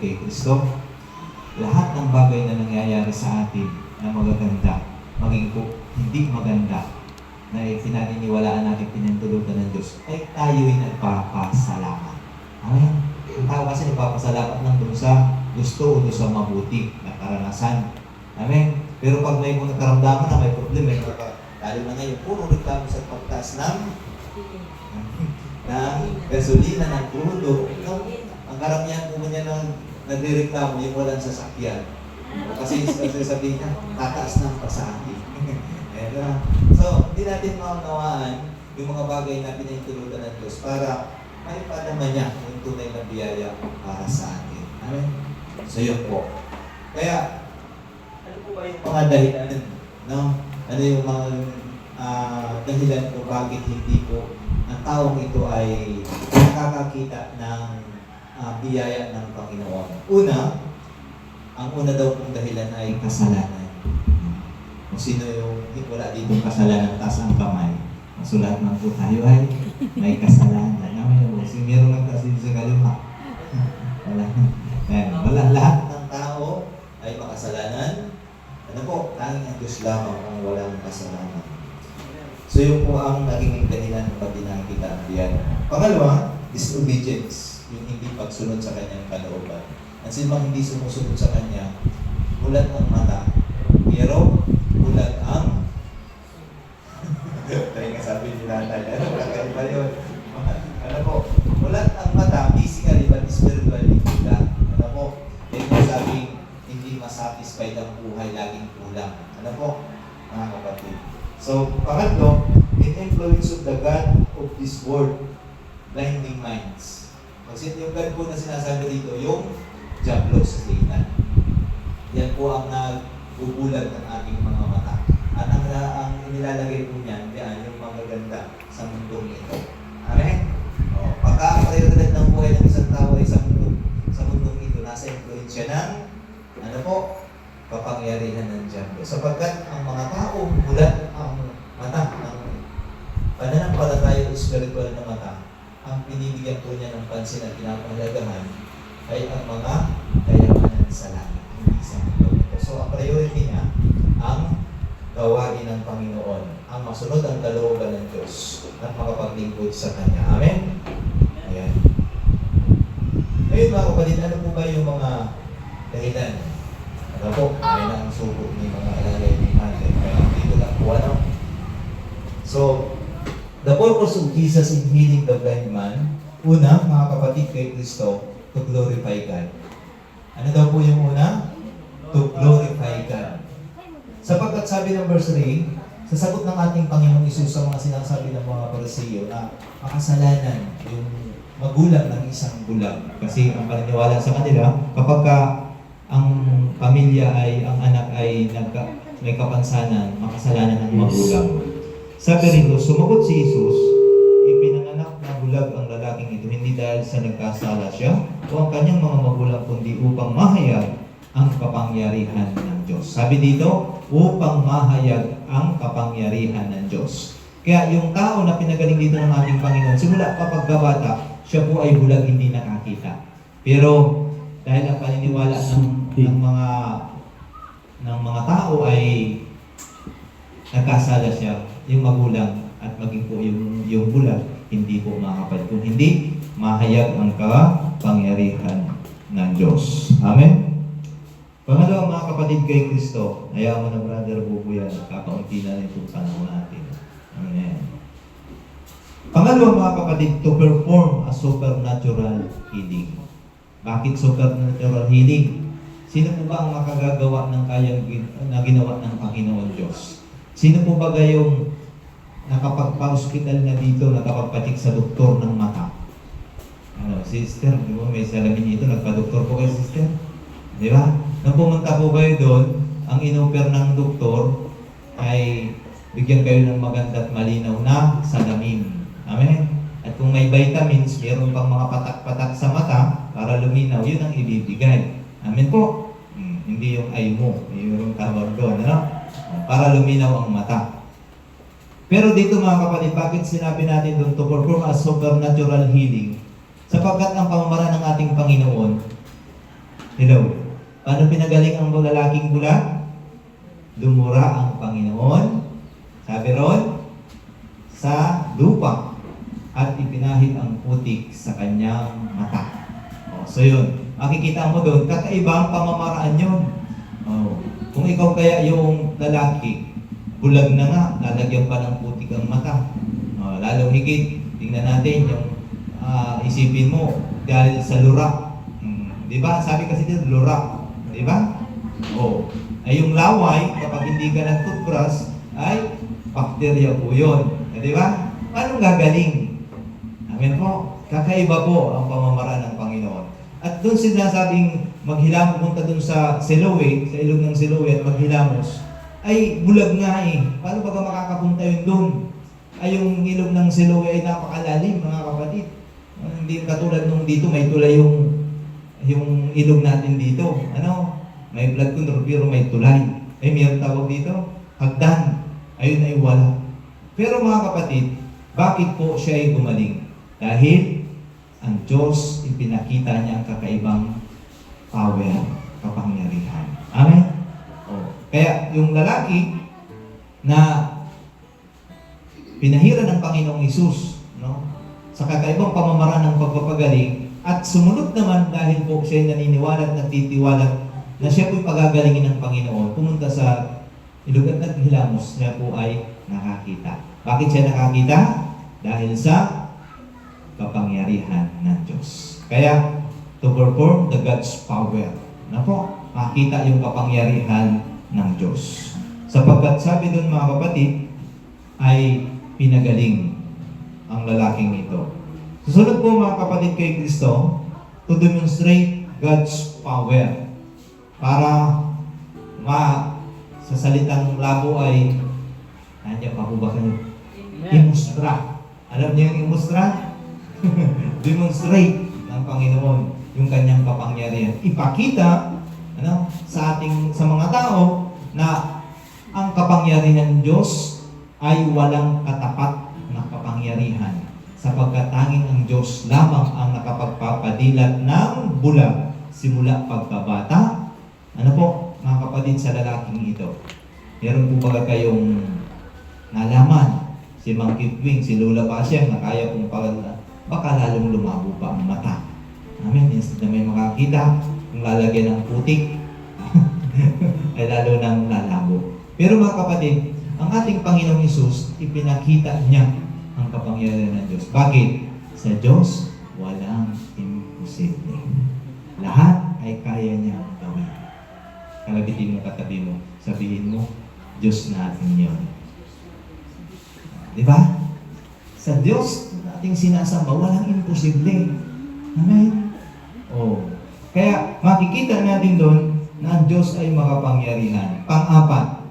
kay Kristo, lahat ng bagay na nangyayari sa atin na magaganda, maging hindi maganda, na pinaniniwalaan natin, pinintulutan ng Diyos, ay tayo'y nagpapasalamat. Amen? Ang tao kasi nagpapasalamat lang dun sa gusto o dun sa mabuti na karanasan. Amen? Pero pag may mga karamdaman na may problema, lalo na ngayon, puro reklamo sa pagtaas ng gasolina, ng crudo. Ang karamihan po niya nang nagreklamo yung walang sasakyan. Kasi sabihin niya, tataas ng pasahe. So, hindi natin maunawaan yung mga bagay na pinahintulutan ng Diyos para maipadama niya yung tunay na biyaya para sa atin. Amen? So, yun po. Kaya, ano po ba yung mga dahilan? No? Ano yung mga dahilan kung bakit hindi po ang taong ito ay nakakakita ng biyaya ng Panginoon? Ang una daw pong dahilan ay kasalanan. Kung sino yung wala dito kasalanan, taas ang kamay. Masulat man po tayo ay may kasalanan. Kasi meron lang kasi sa kalima. Wala lahat ng tao ay makasalanan. Ano po? Tanging ang Diyos lamang ang walang kasalanan. So yun po ang naging dahilan ng pati nakikita ang biyaya. Pangalawa, disobedience. Yung hindi pagsunod sa kanyang kalooban. At sinumang hindi sumusunod sa kanya, bulat ang mata. Pero bulat ang tayo nga sabi nila tayo. Ano ba yun? Ano po? Bulat ang mata, physically but spiritually bulat. Ano po? Yan yung sabing hindi masatisfied ang buhay, laging kulang. Ano po? Mga kapatid. So, pangatlo, in influence of the God of this world, blinding minds. Kasi yung God po na sinasabi dito, yung Diablos, Satan. Yan po ang nagbubulag ng ating mga mata. At ang inilalagay po niyan, yan yung magaganda sa mundong ito. Amen? Pagka-prioridad ng buhay ng isang tao ay sa mundong ito, nasa influensya ng, ano po, kapangyarihan ng Diablo. Sapagkat ang mga tao, bulat ang mata, ang pananampalataya o spiritual na mata, ang pinibigyan po niya ng pansin at pinapahalagahan ay ang mga kayamanan sa langit, hindi sa mundo ito. So, ang priority niya, ang gawain ng Panginoon, ang masunod ang kalooban ng Diyos at makapaglingkod sa Kanya. Amen? Ayan. Ngayon mga kapatid, ano po ba yung mga dahilan? Ano po? Ay na ang suko ni mga alalay natin. Kaya dito lang po, ano? So, the purpose of Jesus in healing the blind man, una, mga kapatid kay Kristo, to glorify God. Ano daw po yung una? To glorify God. Sapagkat sabi ng verse 3, sa sagot ng ating Panginoong Isus sa mga sinasabi ng mga Pariseo na makasalanan yung magulang ng isang bulag. Kasi ang paniniwala sa kanila, kapag ang pamilya ay, ang anak ay may kapansanan, makasalanan ng magulang. Sabi rito, sumagot si Isus, ipinanganak na bulag ang lalaking ito, hindi dahil sa nagkasala siya o ang kanyang mga magulang, kundi upang mahayag ang kapangyarihan ng Diyos. Sabi dito, upang mahayag ang kapangyarihan ng Diyos. Kaya yung tao na pinagaling dito ng ating Panginoon, simula pa pagkabata, siya po ay bulag, hindi nakakita. Pero dahil ang paniniwala ng mga tao ay nagkasala siya, yung magulang at maging po yung bulag, hindi po makakapal. Kung hindi, mahayag ang kapangyarihan ng Diyos. Amen? Pangalawa, mga kapatid kay Kristo, ayaw mo na brother Bubuyan, kakaunti na rin itong panahon natin. Amen. Pangalawa, mga kapatid, to perform a supernatural healing. Bakit supernatural healing? Sino po ba ang makagagawa ng kayang na ginawa ng Panginoon Diyos? Sino po ba gayong nakapagpa-hospital na dito, nakapagpatik sa doktor ng mata? Sister, di ba may salamin dito, nagpa-doktor po kayo, sister? Di ba? Nung pumunta po kayo doon, ang inoper ng doktor ay bigyan kayo ng maganda at malinaw na salamin. Amen? At kung may vitamins, meron pang mga patak-patak sa mata para luminaw, yun ang ibibigay. Amen po? Hindi yung eye mo, yung tawag doon, ano? Para luminaw ang mata. Pero dito mga kapatid, bakit sinabi natin doon to perform a supernatural healing? Sapagkat ang pamamaraan ng ating Panginoon, Hello. Paano pinagaling ang lalaking bulag? Dumura ang Panginoon, sabi ron, sa lupa at ipinahid ang putik sa kanyang mata. So yun, makikita mo doon, kakaibang pamamaraan yun. Kung ikaw kaya yung lalaki, bulag na nga, lalagyan pa ng putik ang mata. Lalo higit, tingnan natin yung isipin mo, dahil sa lurak. Di ba? Sabi kasi dito, lurak. Di ba? Ay yung laway, kapag hindi ka nag-toothbrush, ay bakterya po yun. Di ba? Paano gagaling? Amen po. Kakaiba po ang pamamaraan ng Panginoon. At doon sinasabing maghilamos, punta doon sa Siloe, sa ilog ng Siloe at maghilamos, ay bulag nga eh. Paano ba makakapunta yun doon? Ay yung ilog ng Siloe ay napakalalim, mga kapatid. Hindi katulad nung dito, may tulay yung ilog natin dito. May blood control pero may tulay. Ay mayroon tawag dito, hagdan. Ayun ay wala. Pero mga kapatid, bakit po siya ay gumaling? Dahil ang Diyos, ipinakita niya ang kakaibang power, kapangyarihan. Amen? Kaya yung lalaki na pinahira ng Panginoong Hesus, sa kakaibang pamamaraan ng pagpapagaling, at sumunod naman dahil po siya ay naniniwala at nagtitiwala na siya po'y pagagalingin ng Panginoon, pumunta sa ilog at naghilamos, siya po ay nakakita. Bakit siya nakakita? Dahil sa kapangyarihan ng Diyos. Kaya, to perform the God's power. Makita yung kapangyarihan ng Diyos. Sapagkat sabi doon mga kapatid, ay pinagaling ang lalaking ito. Susunod po mga kapatid kay Kristo, to demonstrate God's power. Para sa salitang labo ay, nandiyan pa po ba kayo? Imustra. Alam niyo yung imustra? Demonstrate ng Panginoon yung kanyang kapangyarihan. Ipakita sa mga tao na ang kapangyarihan ng Diyos ay walang katapat na kapangyarihan, sapagkat tanging ang Diyos lamang ang nakapagpapadilat ng bulag simula pagkabata. Mga kapatid, sa lalaking ito, meron po ba kayong nalaman si Mang Kitwing, si Lola Pasya na kaya pong baka lalong lumabo pa ang mata. Amen. Instead na may makakita, kung lalagyan ng putik, ay lalo nang lalabo. Pero mga kapatid, ang ating Panginoong Hesus, ipinakita niya ang kapangyarihan ng Diyos. Bakit? Sa Diyos, walang imposible. Lahat ay kaya niya gawin. Kalabitin mo, katabi mo, sabihin mo, Diyos natin yun. Di ba? Sa Diyos nating sinasamba, walang imposible. Amen? Kaya makikita natin doon na ang Diyos ay makapangyarihan. Pang-apat,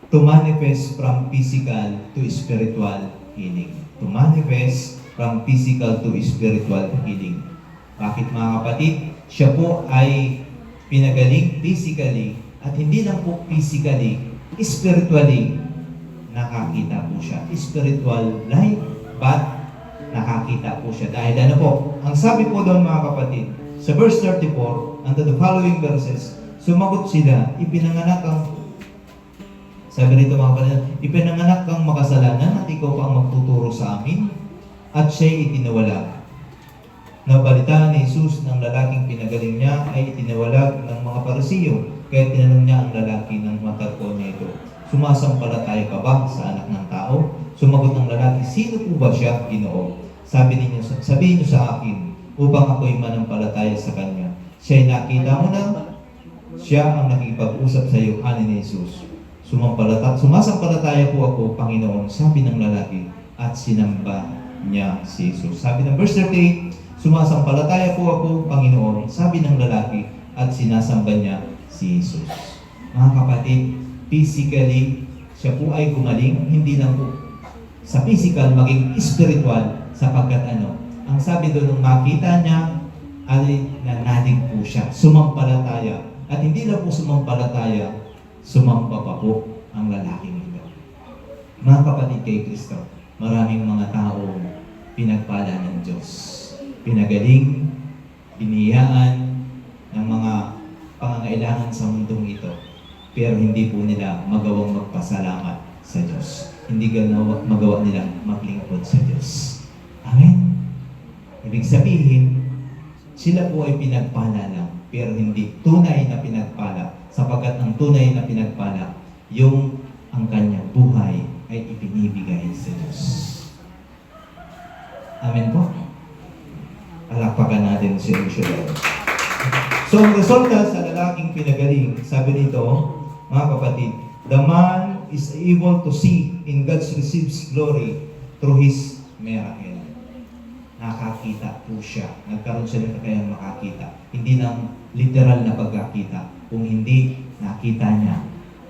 to manifest from physical to spiritual healing. To manifest from physical to spiritual healing. Bakit mga kapatid? Siya po ay pinagaling physically at hindi lang po physically, spiritually nakakita po siya. Spiritual life, but nakakita po siya. Dahil ang sabi po doon mga kapatid, sa verse 34, and the following verses, sumagot sila, sabi rito mga kapatid, ipinanganak kang makasalanan at ikaw pa ang magtuturo sa amin, at siya'y itinawalag. Nabalitaan ni Jesus ng lalaking pinagaling niya ay itinawalag ng mga Parisiyo, kaya tinanong niya ang lalaki ng matagpo nito, sumasampalataya ka ba sa anak ng tao? Sumagot ng lalaki, sino po ba siya, Ginoo? Sabihin niyo sa akin, upang ako'y manampalataya sa kanya. Siya'y nakita mo na, siya ang nakipag-usap sa iyo, ani ni Jesus. Sumasampalataya po ako, Panginoon, sabi ng lalaki, at sinamba niya si Jesus. Sabi ng verse 38, sumasampalataya po ako, Panginoon, sabi ng lalaki, at sinasamba niya si Jesus. Mga kapatid, physically, siya po ay gumaling, hindi lang po sa physical, maging spiritual, sapagkat ang sabi doon nung makita niya, ay nanalig po siya, sumampalataya. At hindi lang po sumampalataya, sumamba pa po ang lalaking ito. Mga kapatid kay Kristo, maraming mga tao pinagpala ng Diyos. Pinagaling, biniyaan, pero hindi po nila magawang magpasalamat sa Diyos. Hindi magawa nilang maglingkod sa Diyos. Amen? Ibig sabihin, sila po ay pinagpala lang, pero hindi tunay na pinagpala, sapagkat ang tunay na pinagpala, yung ang kanyang buhay ay ipinibigay sa Diyos. Amen po? Palakpakan natin si Ursula. So, ang resulta sa lalaking pinagaling, sabi nito, mga kapatid, the man is able to see in God's receives glory through His miracle. Nakakita po siya. Nagkaroon siya ng kakayang makakita. Hindi ng literal na pagkakita. Kung hindi, nakita niya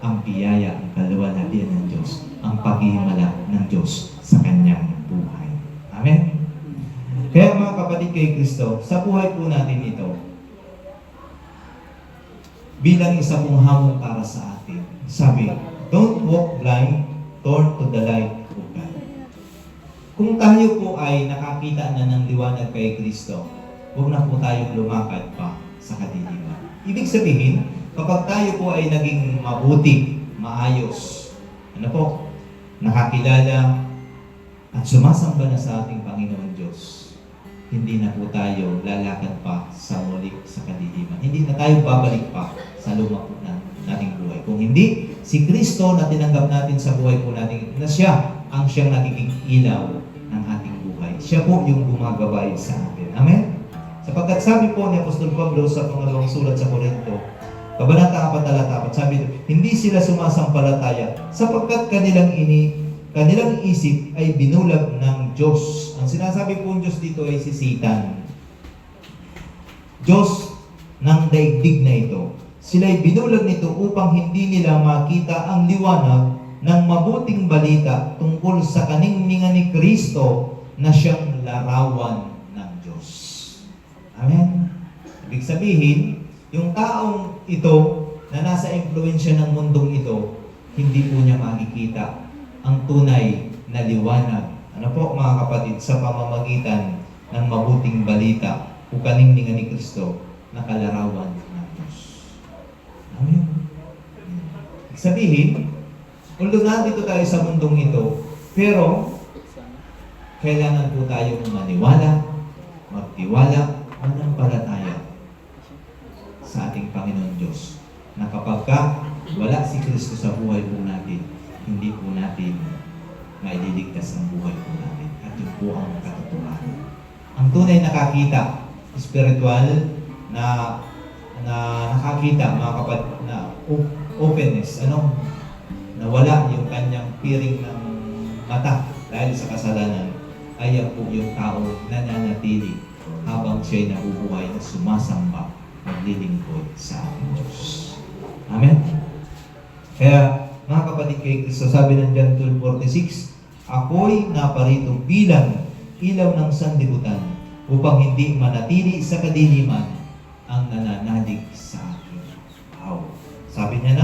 ang biyaya, ang kaluwalhatian ng Diyos, ang paghihimala ng Diyos sa kanyang buhay. Amen? Kaya mga kapatid kay Kristo, sa buhay po natin ito, bilang isa pong hamon para sa atin. Sabi, don't walk blind, turn to the light of God. Kung tayo po ay nakakita na ng liwanag kay Kristo, huwag na po tayong lumakad pa sa kadiliman. Ibig sabihin, kapag tayo po ay naging mabuti, maayos, nakakilala at sumasamba na sa ating Panginoon Diyos, hindi na po tayo lalakad pa sa muli sa kadiliman. Hindi na tayo babalik pa sa luma po ng nating buhay. Kung hindi, si Kristo na tinanggap natin sa buhay po natin, na siya ang siyang nagiging ilaw ng ating buhay. Siya po yung gumagabay sa atin. Amen? Sapagkat sabi po ni Apostol Pablo sa pangalawang sulat sa Korinto, Kabanata 4, talata 4, sabi, hindi sila sumasampalataya sapagkat kanilang isip ay binulag ng Diyos. Ang sinasabi po ng Diyos dito ay si Satan. Diyos ng daigdig na ito. Sila ay binulag nito upang hindi nila makita ang liwanag ng mabuting balita tungkol sa kaningningan ni Kristo na siyang larawan ng Diyos. Amen? Ibig sabihin, yung taong ito na nasa impluensya ng mundong ito, hindi po niya makikita ang tunay na liwanag. Ano po mga kapatid, sa pamamagitan ng mabuting balita o kaningningan ni Kristo na kalarawan ng Diyos. Amen? Sabihin, although nandito tayo sa mundong ito, pero kailangan po tayong maniwala, magtiwala, manampalataya sa ating Panginoon Diyos na kapag wala si Kristo sa buhay po natin, hindi po natin mailigtas ang buhay po natin. At yun po ang katotohanan. Ang tunay nakakita, spiritual na nakakita, mga kapatid, na openness, na wala yung kanyang piring ng mata dahil sa kasalanan, ay yan po yung tao na nananatili habang siya'y nabubuhay na sumasamba, naglilingkod sa ating Diyos. Amen? Kaya, mga kapatid kay Kristo, sabi ng John 12:46, ako'y naparito bilang ilaw ng sanlibutan upang hindi manatili sa kadiliman ang nananalig sa akin. Wow. Sabi niya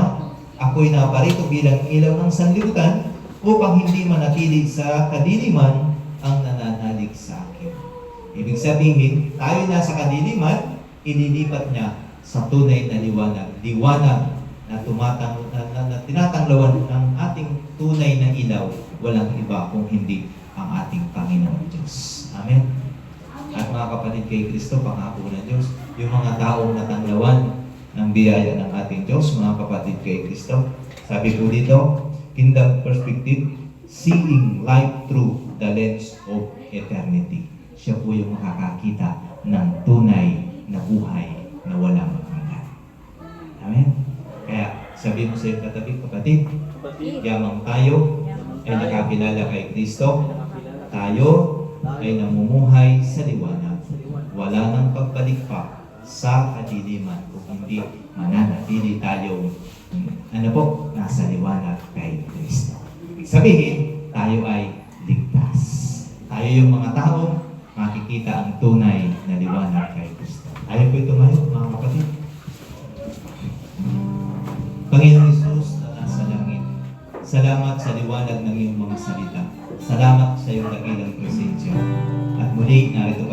ako'y naparito bilang ilaw ng sanlibutan upang hindi manatili sa kadiliman ang nananalig sa akin. Ibig sabihin, tayo nasa kadiliman, ililipat niya sa tunay na liwanag. Liwanag na tinatanglawan ng ating tunay na ilaw, walang iba kung hindi ang ating Panginoon Diyos. Amen? At mga kapatid kay Kristo, pangako ng Diyos, yung mga taong natanglawan ng biyaya ng ating Diyos, mga kapatid kay Kristo, sabi po dito, kingdom perspective, seeing life through the lens of eternity. Siya po yung makakakita ng tunay na buhay na walang hanggan. Amen? Kaya, sabi mo sa iyong katabi, kapatid, yamang tayo ay nakakilala kay Kristo, tayo ay namumuhay sa liwanag. Wala nang pagbalik pa sa kadiliman kung hindi mananatili tayo nasa liwanag kay Kristo. Ibig sabihin, tayo ay ligtas. Tayo yung mga taong makikita ang tunay na liwanag kay Kristo. Ayaw po ito ngayon, mga kapatid. Panginoon Hesus na nasa langit, salamat sa liwanag ng iyong mga salita. Salamat sa iyong dakilang presensya. At muli, narito